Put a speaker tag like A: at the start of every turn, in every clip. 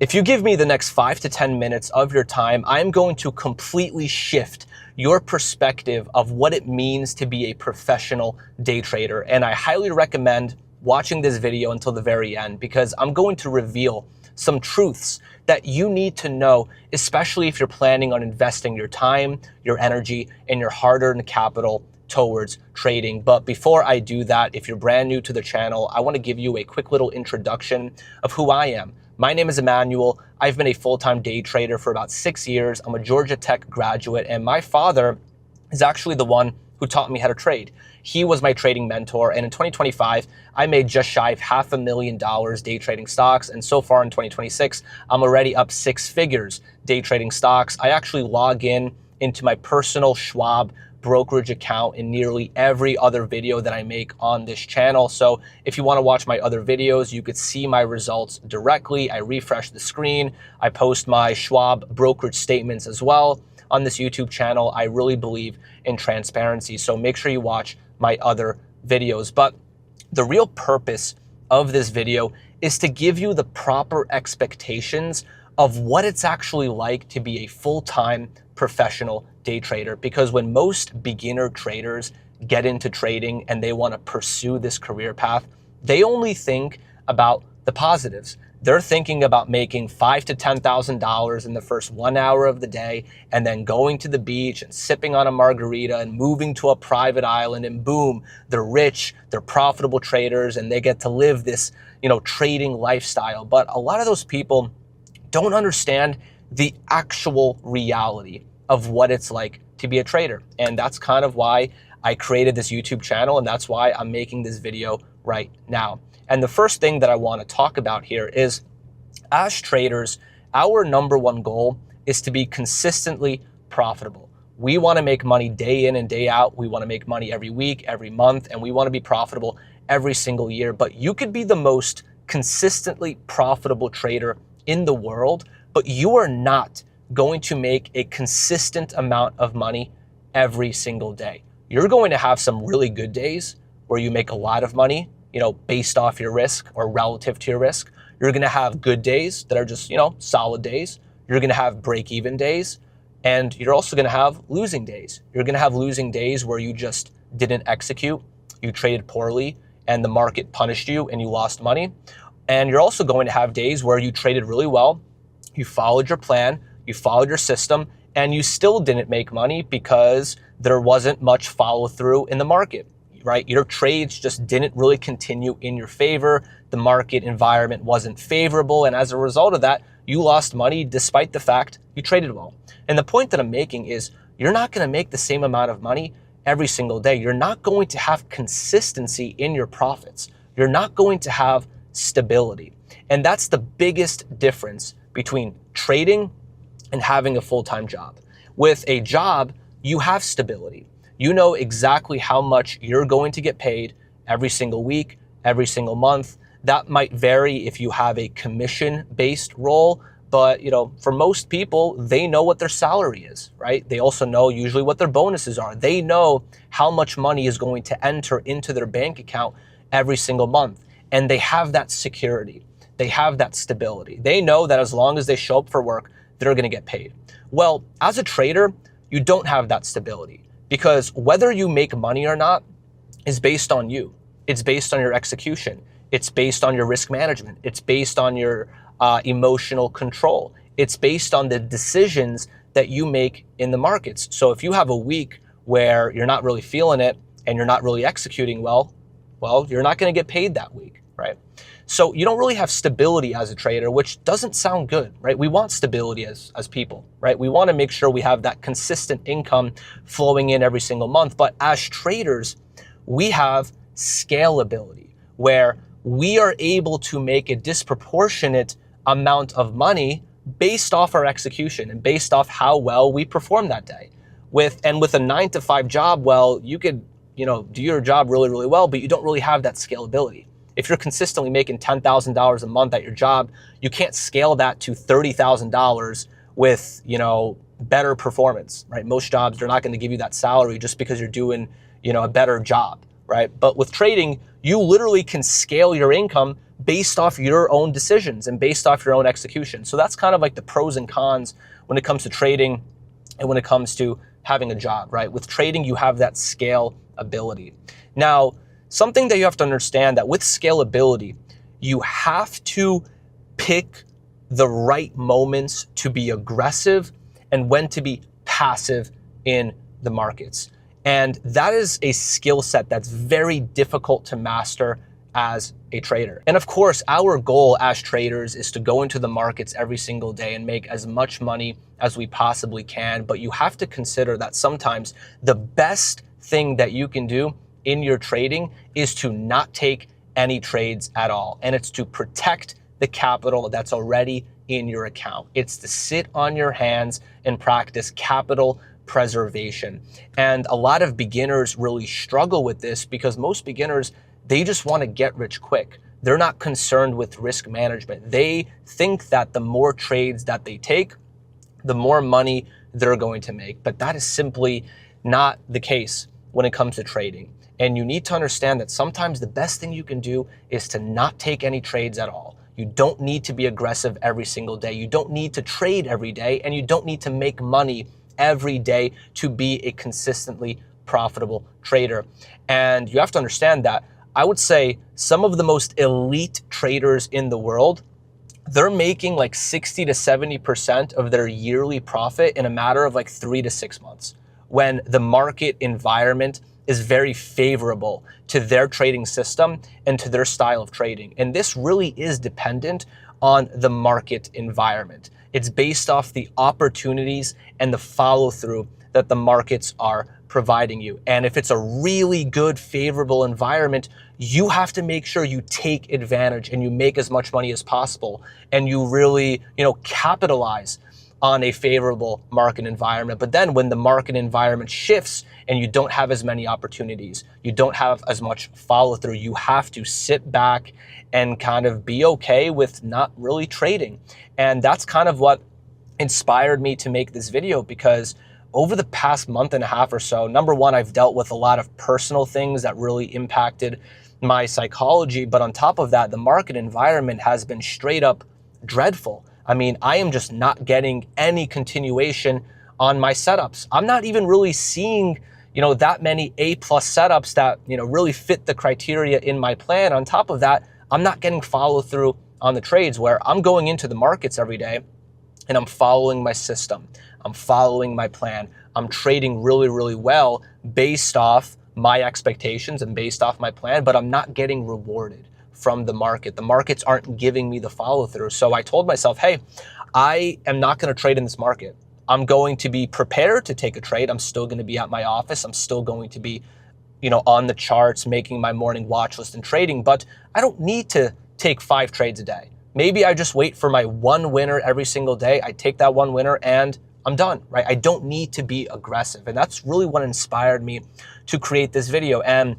A: If you give me the next 5 to 10 minutes of your time, I'm going to completely shift your perspective of what it means to be a professional day trader. And I highly recommend watching this video until the very end, because I'm going to reveal some truths that you need to know, especially if you're planning on investing your time, your energy, and your hard-earned capital towards trading. But before I do that, if you're brand new to the channel, I want to give you a quick little introduction of who I am. My name is Emmanuel. I've been a full-time day trader for about 6 years. I'm a Georgia Tech graduate, and my father is actually the one who taught me how to trade. He was my trading mentor, and in 2025, I made just shy of $500,000 day trading stocks, and so far in 2026, I'm already up 6 figures day trading stocks. I actually log into my personal Schwab brokerage account in nearly every other video that I make on this channel. So if you want to watch my other videos, you could see my results directly. I refresh the screen. I post my Schwab brokerage statements as well on this YouTube channel. I really believe in transparency, so make sure you watch my other videos. But the real purpose of this video is to give you the proper expectations of what it's actually like to be a full-time professional day trader. Because when most beginner traders get into trading and they want to pursue this career path, they only think about the positives. They're thinking about making $5,000 to $10,000 in the first 1 hour of the day, and then going to the beach and sipping on a margarita and moving to a private island, and boom, they're rich, they're profitable traders, and they get to live this, trading lifestyle. But a lot of those people don't understand the actual reality of what it's like to be a trader. And that's kind of why I created this YouTube channel, and that's why I'm making this video right now. And the first thing that I want to talk about here is, as traders, our number one goal is to be consistently profitable. We want to make money day in and day out. We want to make money every week, every month, and we want to be profitable every single year. But you could be the most consistently profitable trader in the world, but you are not going to make a consistent amount of money every single day. You're going to have some really good days where you make a lot of money, based off your risk or relative to your risk. You're going to have good days that are just, solid days. You're going to have break-even days, and you're also going to have losing days. You're going to have losing days where you just didn't execute, you traded poorly, and the market punished you and you lost money. And you're also going to have days where you traded really well, you followed your plan, you followed your system, and you still didn't make money because there wasn't much follow through in the market, right? Your trades just didn't really continue in your favor. The market environment wasn't favorable. And as a result of that, you lost money despite the fact you traded well. And the point that I'm making is, you're not going to make the same amount of money every single day. You're not going to have consistency in your profits. You're not going to have stability. And that's the biggest difference between trading and having a full-time job. With a job, you have stability. You know exactly how much you're going to get paid every single week, every single month. That might vary if you have a commission-based role, but for most people, they know what their salary is, right? They also know usually what their bonuses are. They know how much money is going to enter into their bank account every single month, and they have that security. They have that stability. They know that as long as they show up for work, they're going to get paid. Well, as a trader, you don't have that stability, because whether you make money or not is based on you. It's based on your execution. It's based on your risk management. It's based on your emotional control. It's based on the decisions that you make in the markets. So if you have a week where you're not really feeling it and you're not really executing well, you're not going to get paid that week, right? So you don't really have stability as a trader, which doesn't sound good, right? We want stability as people, right? We want to make sure we have that consistent income flowing in every single month. But as traders, we have scalability, where we are able to make a disproportionate amount of money based off our execution and based off how well we perform that day. With a 9-to-5 job, you could, do your job really, really well, but you don't really have that scalability. If you're consistently making $10,000 a month at your job, you can't scale that to $30,000 with, better performance, right? Most jobs, they're not going to give you that salary just because you're doing, a better job, right? But with trading, you literally can scale your income based off your own decisions and based off your own execution. So that's kind of like the pros and cons when it comes to trading and when it comes to having a job, right? With trading, you have that scale ability. Now, something that you have to understand that with scalability, you have to pick the right moments to be aggressive and when to be passive in the markets. And that is a skill set that's very difficult to master as a trader. And of course, our goal as traders is to go into the markets every single day and make as much money as we possibly can. But you have to consider that sometimes the best thing that you can do in your trading is to not take any trades at all. And it's to protect the capital that's already in your account. It's to sit on your hands and practice capital preservation. And a lot of beginners really struggle with this because most beginners, they just want to get rich quick. They're not concerned with risk management. They think that the more trades that they take, the more money they're going to make. But that is simply not the case when it comes to trading. And you need to understand that sometimes the best thing you can do is to not take any trades at all. You don't need to be aggressive every single day. You don't need to trade every day, and you don't need to make money every day to be a consistently profitable trader. And you have to understand that I would say some of the most elite traders in the world, they're making like 60 to 70% of their yearly profit in a matter of like 3 to 6 months when the market environment is very favorable to their trading system and to their style of trading. And this really is dependent on the market environment. It's based off the opportunities and the follow through that the markets are providing you. And if it's a really good, favorable environment, you have to make sure you take advantage and you make as much money as possible. And you really, capitalize on a favorable market environment. But then when the market environment shifts and you don't have as many opportunities, you don't have as much follow through, you have to sit back and kind of be okay with not really trading. And that's kind of what inspired me to make this video, because over the past month and a half or so, number one, I've dealt with a lot of personal things that really impacted my psychology. But on top of that, the market environment has been straight up dreadful. I mean, I am just not getting any continuation on my setups. I'm not even really seeing, that many A+ setups that, really fit the criteria in my plan. On top of that, I'm not getting follow through on the trades where I'm going into the markets every day and I'm following my system. I'm following my plan. I'm trading really, really well based off my expectations and based off my plan, but I'm not getting rewarded from the market. The markets aren't giving me the follow through. So I told myself, hey, I am not going to trade in this market. I'm going to be prepared to take a trade. I'm still going to be at my office. I'm still going to be, on the charts, making my morning watch list and trading, but I don't need to take 5 trades a day. Maybe I just wait for my one winner every single day. I take that one winner and I'm done, right? I don't need to be aggressive. And that's really what inspired me to create this video. And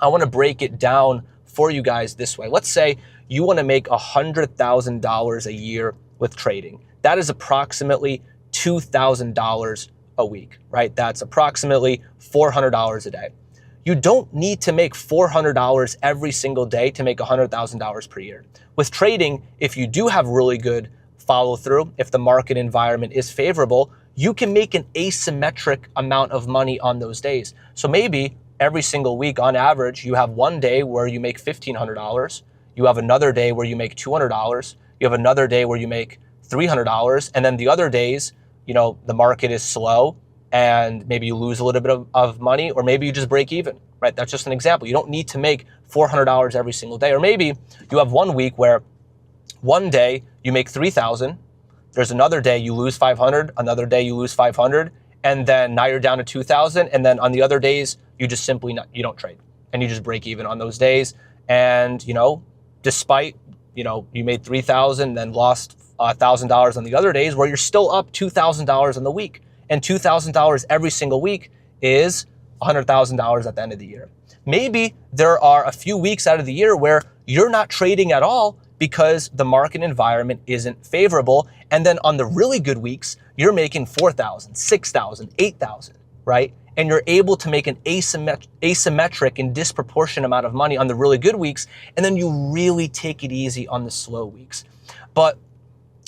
A: I want to break it down for you guys this way. Let's say you want to make $100,000 a year with trading. That is approximately $2,000 a week, right? That's approximately $400 a day. You don't need to make $400 every single day to make $100,000 per year. With trading, if you do have really good follow through, if the market environment is favorable, you can make an asymmetric amount of money on those days. So maybe every single week on average, you have one day where you make $1,500. You have another day where you make $200. You have another day where you make $300. And then the other days, the market is slow and maybe you lose a little bit of money, or maybe you just break even, right? That's just an example. You don't need to make $400 every single day. Or maybe you have one week where one day you make $3,000. There's another day you lose $500, another day you lose $500, and then now you're down to $2,000. And then on the other days, you just simply you don't trade and you just break even on those days. And, despite, you made $3,000, then lost $1,000 on the other days, where you're still up $2,000 in the week. And $2,000 every single week is $100,000 at the end of the year. Maybe there are a few weeks out of the year where you're not trading at all because the market environment isn't favorable. And then on the really good weeks, you're making $4,000, $6,000, $8,000, right? and you're able to make an asymmetric and disproportionate amount of money on the really good weeks, and then you really take it easy on the slow weeks. But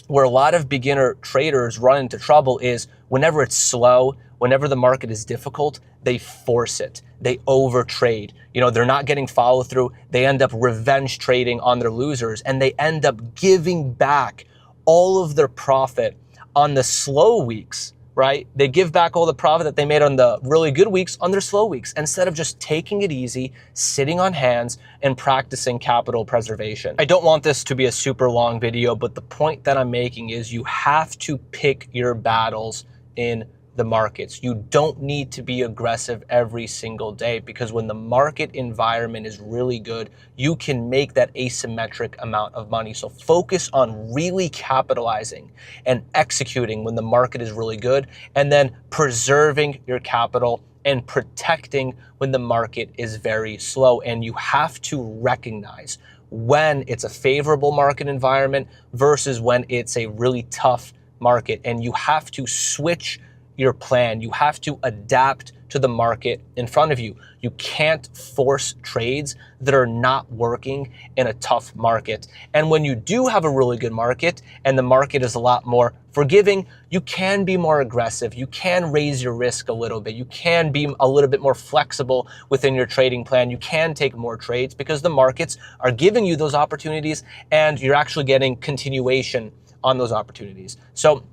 A: where a lot of beginner traders run into trouble is whenever it's slow, whenever the market is difficult, they force it. They overtrade. They're not getting follow through. They end up revenge trading on their losers, and they end up giving back all of their profit on the slow weeks, right? They give back all the profit that they made on the really good weeks on their slow weeks, instead of just taking it easy, sitting on hands, and practicing capital preservation. I don't want this to be a super long video, but the point that I'm making is you have to pick your battles in the markets. You don't need to be aggressive every single day, because when the market environment is really good, you can make that asymmetric amount of money. So focus on really capitalizing and executing when the market is really good, and then preserving your capital and protecting when the market is very slow. And you have to recognize when it's a favorable market environment versus when it's a really tough market. And you have to switch your plan. You have to adapt to the market in front of you. You can't force trades that are not working in a tough market. And when you do have a really good market and the market is a lot more forgiving, you can be more aggressive. You can raise your risk a little bit. You can be a little bit more flexible within your trading plan. You can take more trades because the markets are giving you those opportunities, and you're actually getting continuation on those opportunities. So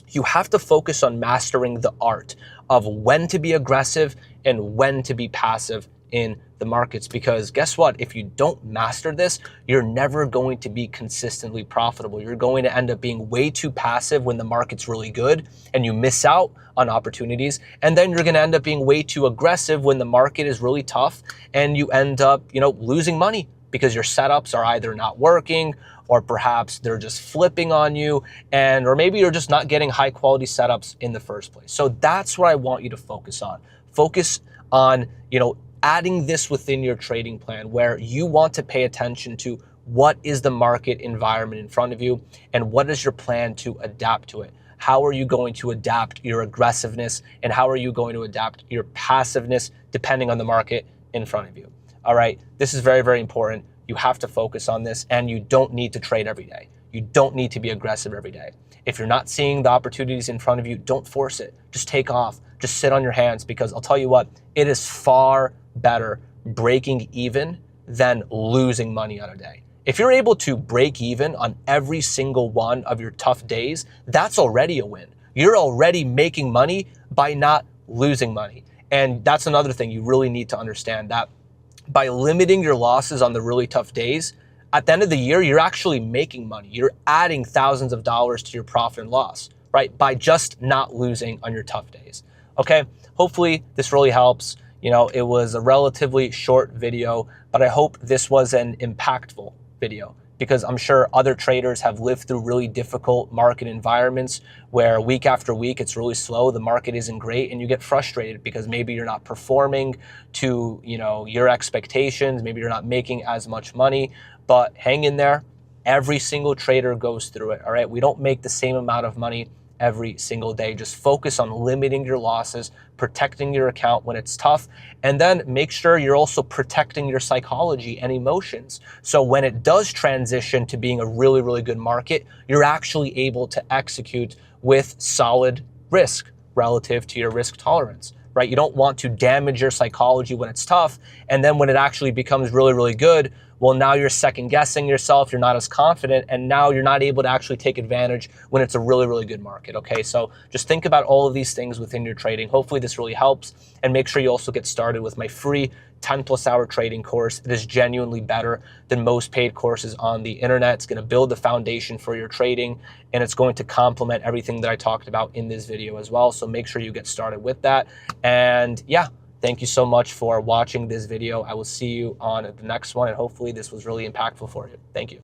A: you have to focus on mastering the art of when to be aggressive and when to be passive in the markets, because guess what? If you don't master this, you're never going to be consistently profitable. You're going to end up being way too passive when the market's really good and you miss out on opportunities. And then you're going to end up being way too aggressive when the market is really tough, and you end up, losing money because your setups are either not working, or perhaps they're just flipping on you, or maybe you're just not getting high quality setups in the first place. So that's what I want you to focus on. Focus on, adding this within your trading plan, where you want to pay attention to what is the market environment in front of you and what is your plan to adapt to it. How are you going to adapt your aggressiveness, and how are you going to adapt your passiveness depending on the market in front of you? All right, this is very, very important. You have to focus on this, and you don't need to trade every day. You don't need to be aggressive every day. If you're not seeing the opportunities in front of you, don't force it. Just take off. Just sit on your hands, because I'll tell you what, it is far better breaking even than losing money on a day. If you're able to break even on every single one of your tough days, that's already a win. You're already making money by not losing money. And that's another thing you really need to understand, that by limiting your losses on the really tough days, at the end of the year, you're actually making money. You're adding thousands of dollars to your profit and loss, right? By just not losing on your tough days. Okay, hopefully this really helps. It was a relatively short video, but I hope this was an impactful video, because I'm sure other traders have lived through really difficult market environments where week after week it's really slow, the market isn't great, and you get frustrated because maybe you're not performing to your expectations, maybe you're not making as much money. But hang in there. Every single trader goes through it. All right, we don't make the same amount of money every single day. Just focus on limiting your losses, protecting your account when it's tough, and then make sure you're also protecting your psychology and emotions. So when it does transition to being a really, really good market, you're actually able to execute with solid risk relative to your risk tolerance, right? You don't want to damage your psychology when it's tough, and then when it actually becomes really, really good, well, now you're second guessing yourself, you're not as confident, and now you're not able to actually take advantage when it's a really, really good market, okay? So just think about all of these things within your trading. Hopefully this really helps, and make sure you also get started with my free 10+ hour trading course. It is genuinely better than most paid courses on the internet. It's gonna build the foundation for your trading, and it's going to complement everything that I talked about in this video as well. So make sure you get started with that. And yeah, thank you so much for watching this video. I will see you on the next one, and hopefully this was really impactful for you. Thank you.